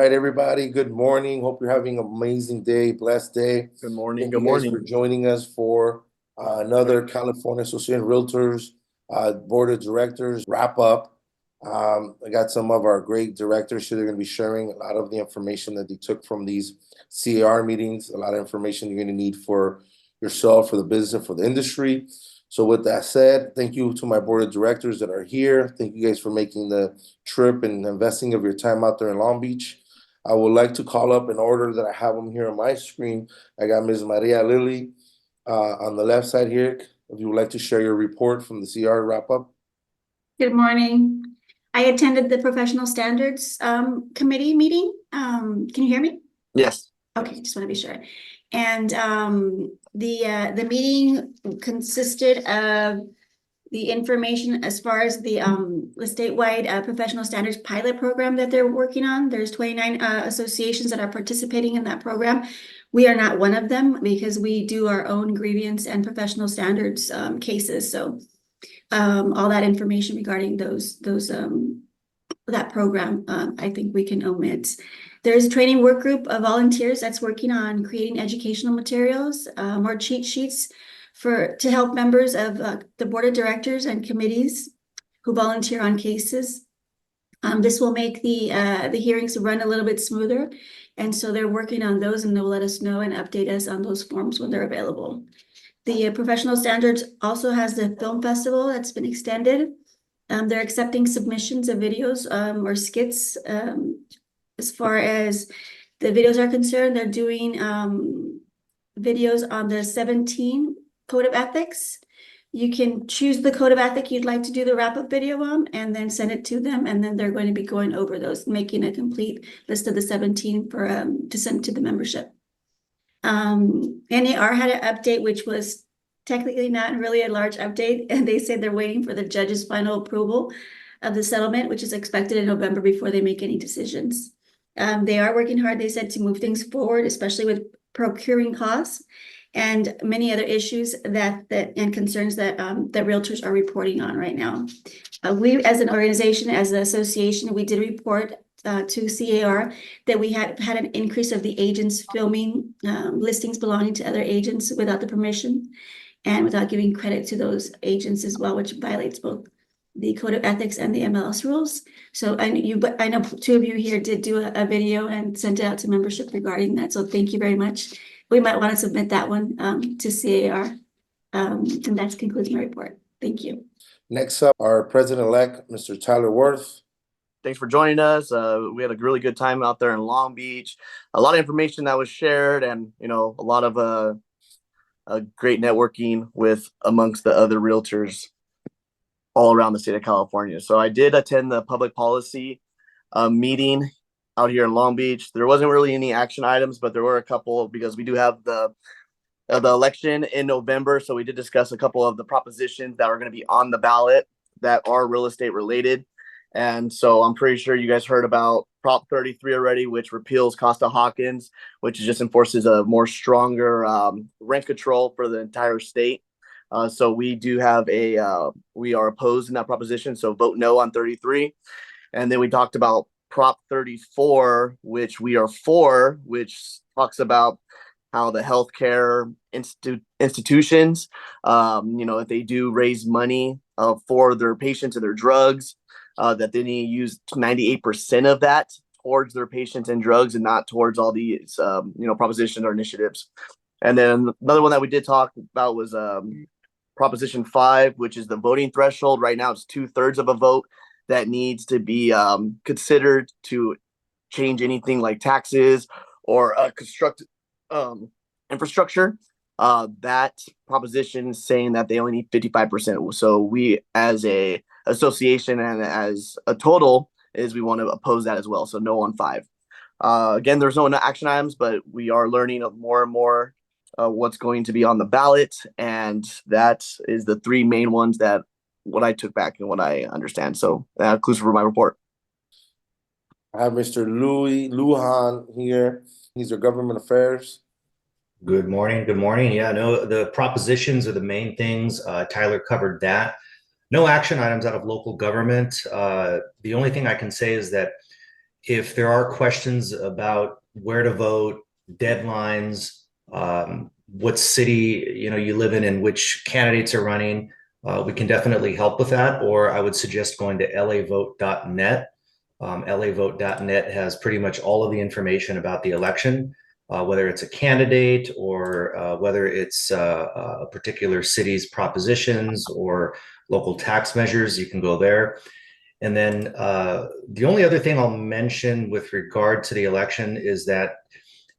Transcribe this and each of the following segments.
right, everybody. Good morning. Hope you're having an amazing day, blessed day. Good morning. Thank Good you guys for morning. joining us for another California Association of Realtors Board of Directors wrap up. I got some of our great directors here. They're going to be sharing a lot of the information that they took from these CAR meetings, a lot of information you're going to need for yourself, for the business, and for the industry. So with that said, thank you to my board of directors that are here. Thank you guys for making the trip and investing of your time out there in Long Beach. I would like to call up in order that I have them here on my screen. I got Ms. Maria Lily on the left side here. If you would like to share your report from the CR wrap up. Good morning. I attended the Professional Standards Committee meeting. Can you hear me? Yes. Okay, just want to be sure. And the meeting consisted of the information as far as the statewide professional standards pilot program that they're working on. There's 29 associations that are participating in that program. We are not one of them because we do our own grievance and professional standards cases. So all that information regarding that program, I think we can omit. There's a training work group of volunteers that's working on creating educational materials or cheat sheets to help members of the board of directors and committees who volunteer on cases. This will make the hearings run a little bit smoother. And so they're working on those, and they'll let us know and update us on those forms when they're available. The professional standards also has the film festival that's been extended. They're accepting submissions of videos or skits. As far as the videos are concerned, they're doing videos on the 17 Code of Ethics. You can choose the Code of Ethics you'd like to do the wrap-up video on and then send it to them, and then they're going to be going over those, making a complete list of the 17 to send to the membership. NAR had an update, which was technically not really a large update, and they said they're waiting for the judge's final approval of the settlement, which is expected in November before they make any decisions. They are working hard, they said, to move things forward, especially with procuring costs and many other issues and concerns that realtors are reporting on right now. We, as an organization, as an association, we did report to CAR that we had an increase of the agents filming listings belonging to other agents without the permission and without giving credit to those agents as well, which violates both the Code of Ethics and the MLS rules. So I know two of you here did do a video and sent it out to membership regarding that. So thank you very much. We might want to submit that one to CAR. And that concludes my report. Thank you. Next up, our president-elect, Mr. Tyler Worth. Thanks for joining us. We had a really good time out there in Long Beach. A lot of information that was shared, and a lot of great networking amongst the other realtors all around the state of California. So I did attend the public policy meeting out here in Long Beach. There wasn't really any action items, but there were a couple because we do have the election in November. So we did discuss a couple of the propositions that are going to be on the ballot that are real estate related. And so I'm pretty sure you guys heard about Prop 33 already, which repeals Costa-Hawkins, which just enforces a more stronger rent control for the entire state. So we do have we are opposed in that proposition. So vote no on 33. And then we talked about Prop 34, which we are for, which talks about how the healthcare institutions, if they do raise money for their patients and their drugs, that they need to use 98% of that towards their patients and drugs and not towards all these, propositions or initiatives. And then another one that we did talk about was Proposition 5, which is the voting threshold. Right now, it's 2/3 of a vote that needs to be considered to change anything like taxes or construct infrastructure. That proposition is saying that they only need 55%. So we, as a association and as a total, we want to oppose that as well. So no on 5. Again, there's no action items, but we are learning more and more what's going to be on the ballot, and that is the 3 main ones that what I took back and what I understand. So that concludes for my report. I have Mr. Louis Lujan here. He's our government affairs. Good morning. Good morning. Yeah, no, the propositions are the main things. Tyler covered that. No action items out of local government. The only thing I can say is that if there are questions about where to vote, deadlines, what city you live in and which candidates are running, we can definitely help with that. Or I would suggest going to lavote.net. Lavote.net has pretty much all of the information about the election, whether it's a candidate or whether it's a particular city's propositions or local tax measures. You can go there. And then the only other thing I'll mention with regard to the election is that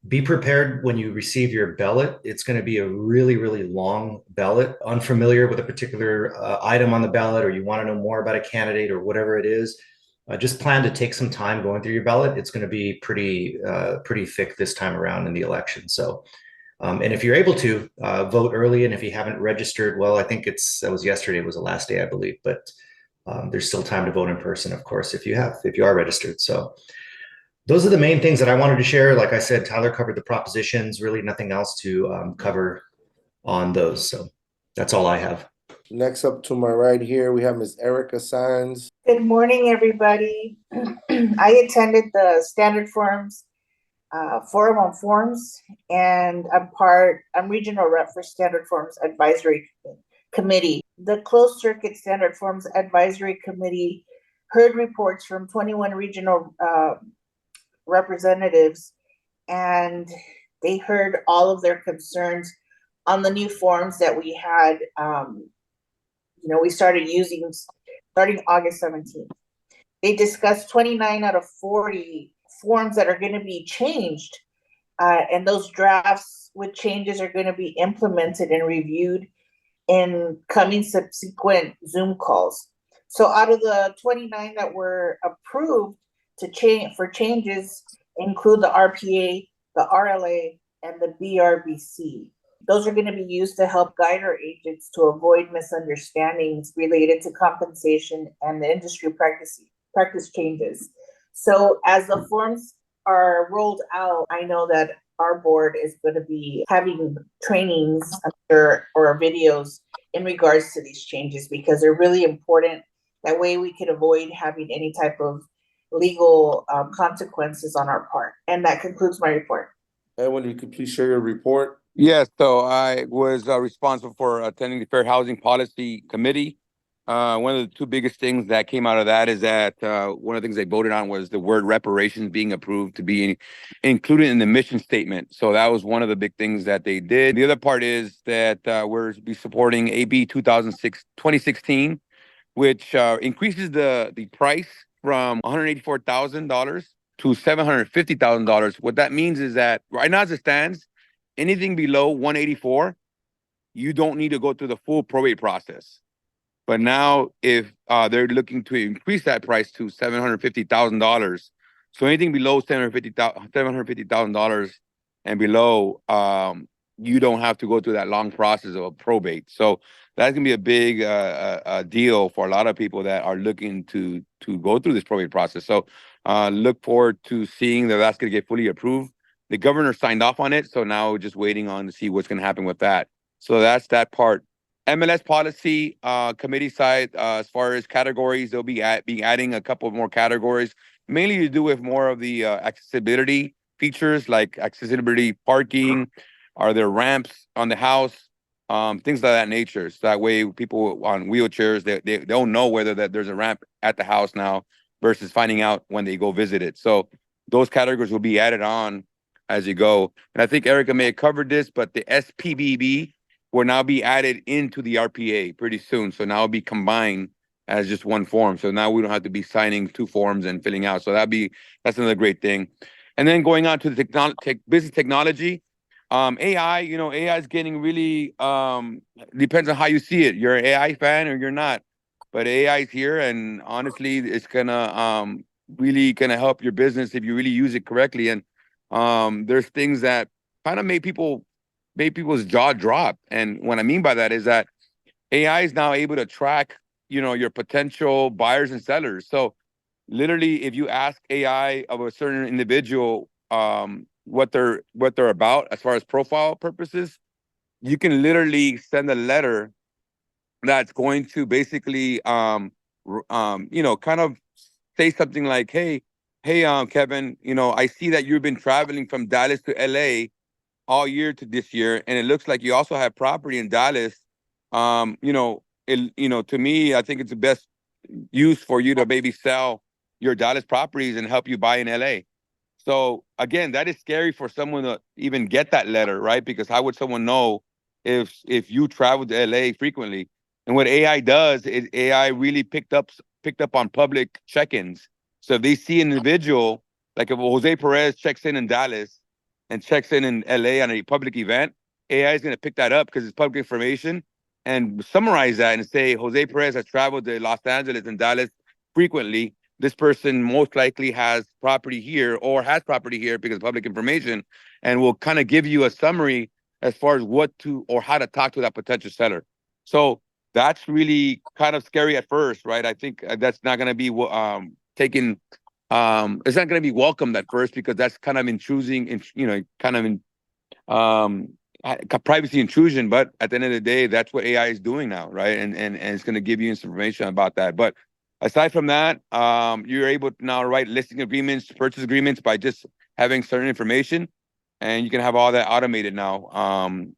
be prepared when you receive your ballot. It's going to be a really, really long ballot. Unfamiliar with a particular item on the ballot, or you want to know more about a candidate or whatever it is, just plan to take some time going through your ballot. It's going to be pretty thick this time around in the election. So, and if you're able to vote early, and if you haven't registered, well, I think that was yesterday was the last day, I believe, but there's still time to vote in person, of course, if you are registered. So those are the main things that I wanted to share. Like I said, Tyler covered the propositions, really nothing else to cover on those. So that's all I have. Next up to my right here, we have Ms. Erica Sands. Good morning, everybody. I attended the Standard Forums Forum on Forms, and I'm regional rep for Standard Forums Advisory Committee. The Closed Circuit Standard Forums Advisory Committee heard reports from 21 regional representatives, and they heard all of their concerns on the new forms that we had. We started using starting August 17th. They discussed 29 out of 40 forms that are going to be changed, and those drafts with changes are going to be implemented and reviewed in coming subsequent Zoom calls. So out of the 29 that were approved for changes include the RPA, the RLA, and the BRBC. Those are going to be used to help guide our agents to avoid misunderstandings related to compensation and the industry practice changes. So as the forms are rolled out, I know that our board is going to be having trainings or videos in regards to these changes, because they're really important. That way we can avoid having any type of legal consequences on our part. And that concludes my report. Edwin, you could please share your report. Yes, so I was responsible for attending the Fair Housing Policy Committee. One of the two biggest things that came out of that is that one of the things they voted on was the word reparations being approved to be included in the mission statement. So that was one of the big things that they did. The other part is that we're be supporting AB 2016, which increases the price from $184,000 to $750,000. What that means is that right now as it stands, anything below 184, you don't need to go through the full probate process. But now if they're looking to increase that price to $750,000, so anything below $750,000 and below, you don't have to go through that long process of probate. So that's gonna be a big deal for a lot of people that are looking to go through this probate process. So look forward to seeing that that's gonna get fully approved. The governor signed off on it, so now we're just waiting on to see what's gonna happen with that. So that's that part. MLS policy committee side, as far as categories, they'll be adding a couple more categories, mainly to do with more of the accessibility features, like accessibility parking, are there ramps on the house, things of that nature. So that way people on wheelchairs, they don't know whether that there's a ramp at the house now versus finding out when they go visit it. So those categories will be added on as you go. And I think Erica may have covered this, but the SPBB will now be added into the RPA pretty soon. So now it'll be combined as just one form. So now we don't have to be signing two forms and filling out. So that's another great thing. And then going on to the business technology, AI, AI is getting really, depends on how you see it. You're an AI fan or you're not, but AI is here, and honestly, it's gonna really gonna help your business if you really use it correctly. And there's things that kind of made people's jaw drop. And what I mean by that is that AI is now able to track, your potential buyers and sellers. So literally, if you ask AI of a certain individual, what they're about as far as profile purposes, you can literally send a letter that's going to basically, kind of say something like, hey, Hey, Kevin, I see that you've been traveling from Dallas to LA all year to this year, and it looks like you also have property in Dallas. To me, I think it's the best use for you to maybe sell your Dallas properties and help you buy in LA. So again, that is scary for someone to even get that letter, right? Because how would someone know if you travel to LA frequently? And what AI does is AI really picked up on public check-ins. So if they see an individual, like if Jose Perez checks in Dallas and checks in LA on a public event, AI is going to pick that up because it's public information and summarize that and say Jose Perez has traveled to Los Angeles and Dallas frequently. This person most likely has property here or has property here because of public information, and will kind of give you a summary as far as what to or how to talk to that potential seller. So that's really kind of scary at first, right? I think that's not going to be taken. It's not going to be welcomed at first because that's kind of intruding, privacy intrusion. But at the end of the day, that's what AI is doing now, right? And it's going to give you information about that. But aside from that, you're able to now write listing agreements, purchase agreements by just having certain information, and you can have all that automated now,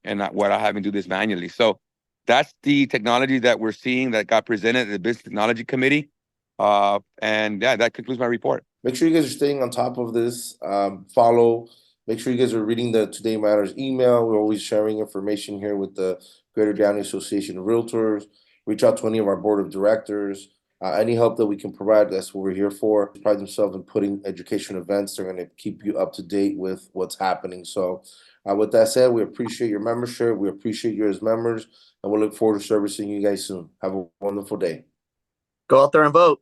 and not without having to do this manually. So that's the technology that we're seeing that got presented at the Business Technology Committee. And yeah, that concludes my report. Make sure you guys are staying on top of this. Follow. Make sure you guys are reading the Today Matters email. We're always sharing information here with the Greater Downey Association of Realtors. Reach out to any of our board of directors. Any help that we can provide, that's what we're here for. Pride themselves in putting education events. They're going to keep you up to date with what's happening. So with that said, we appreciate your membership. We appreciate you as members, and we'll look forward to servicing you guys soon. Have a wonderful day. Go out there and vote.